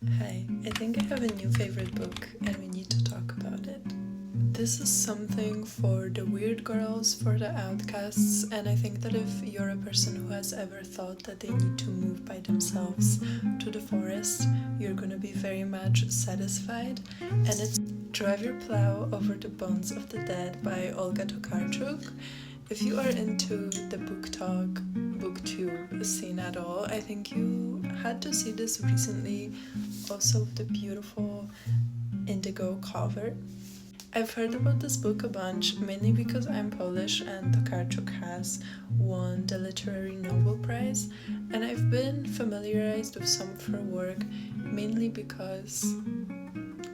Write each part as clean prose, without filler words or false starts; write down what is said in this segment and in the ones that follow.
Hi, I think I have a new favorite book and we need to talk about it. This is something for the weird girls, for the outcasts, and I think that if you're a person who has ever thought that they need to move by themselves to the forest, you're gonna be very much satisfied. And it's Drive Your Plough Over the Bones of the Dead by Olga Tokarczuk. If you are into the book talk, booktube scene at all, I think you had to see this recently, also with the beautiful indigo cover. I've heard about this book a bunch, mainly because I'm Polish and Tokarczuk has won the Literary Nobel Prize, and I've been familiarized with some of her work mainly because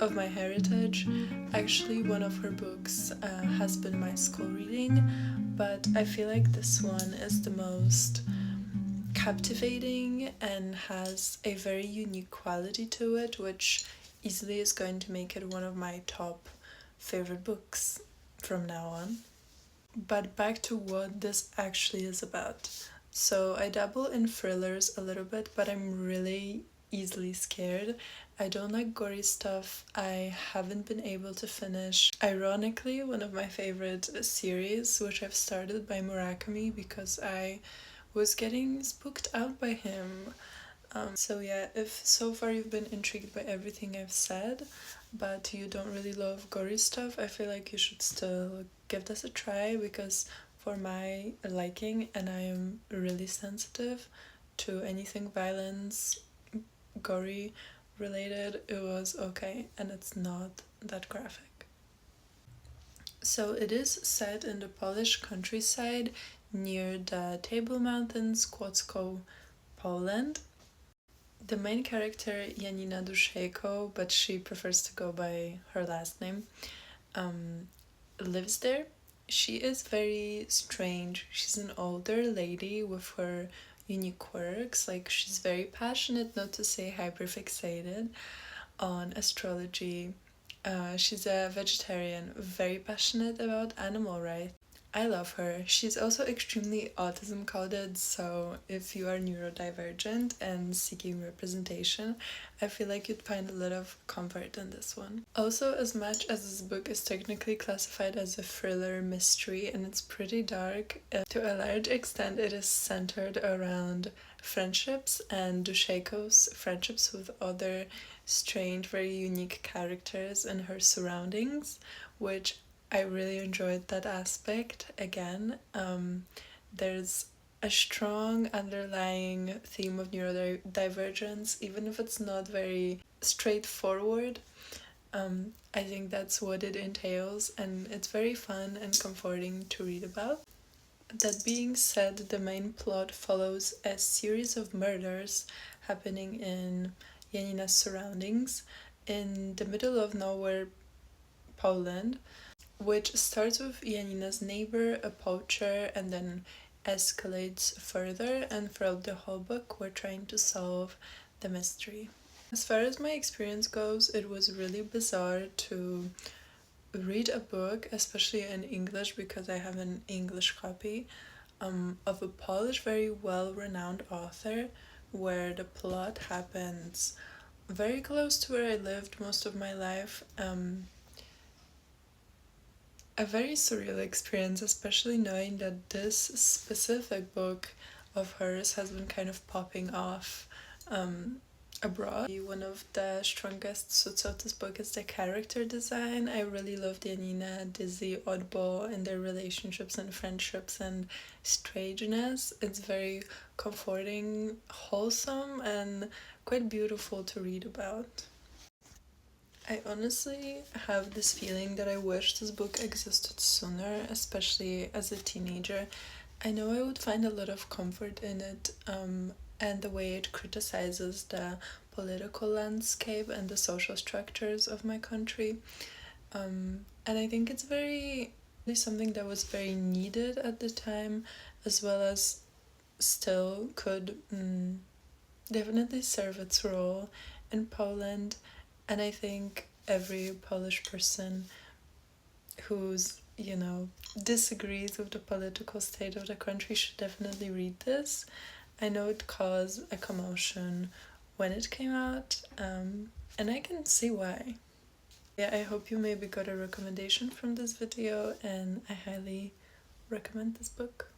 of my heritage. Actually, one of her books has been my school reading, but I feel like this one is the most captivating and has a very unique quality to it, which easily is going to make it one of my top favorite books from now on. But back to what this actually is about. So I dabble in thrillers a little bit, but I'm really easily scared. I don't like gory stuff. I haven't been able to finish, ironically, one of my favorite series, which I've started by Murakami because I was getting spooked out by him. So yeah, if so far you've been intrigued by everything I've said, but you don't really love gory stuff, I feel like you should still give this a try because for my liking, and I am really sensitive to anything violence, gory related, it was okay and it's not that graphic. So it is set in the Polish countryside near the Table Mountains, Kłodzko, Poland. The main character, Janina Duszejko, but she prefers to go by her last name, lives there. She is very strange. She's an older lady with her unique quirks. Like, she's very passionate, not to say hyperfixated, on astrology. She's a vegetarian, very passionate about animal rights. I love her. She's also extremely autism coded, so if you are neurodivergent and seeking representation, I feel like you'd find a lot of comfort in this one. Also, as much as this book is technically classified as a thriller mystery and it's pretty dark, to a large extent it is centered around friendships and Dushejko's friendships with other strange, very unique characters in her surroundings, which I really enjoyed that aspect. Again, there's a strong underlying theme of neurodivergence, even if it's not very straightforward. I think that's what it entails, and it's very fun and comforting to read about. That being said, the main plot follows a series of murders happening in Janina's surroundings in the middle of nowhere, Poland, which starts with Janina's neighbor, a poacher, and then escalates further. And throughout the whole book, we're trying to solve the mystery. As far as my experience goes, it was really bizarre to read a book, especially in English because I have an English copy, of a Polish, very well renowned author, where the plot happens very close to where I lived most of my life. A very surreal experience, especially knowing that this specific book of hers has been kind of popping off abroad. One of the strongest suits of this book is the character design. I really love Janina, Dizzy, Oddball, and their relationships and friendships and strangeness. It's very comforting, wholesome, and quite beautiful to read about. I honestly have this feeling that I wish this book existed sooner, especially as a teenager. I know I would find a lot of comfort in it, and the way it criticizes the political landscape and the social structures of my country. And I think it's very something that was very needed at the time, as well as still could definitely serve its role in Poland. And I think every Polish person who's, disagrees with the political state of the country should definitely read this. I know it caused a commotion when it came out, and I can see why. Yeah, I hope you maybe got a recommendation from this video, and I highly recommend this book.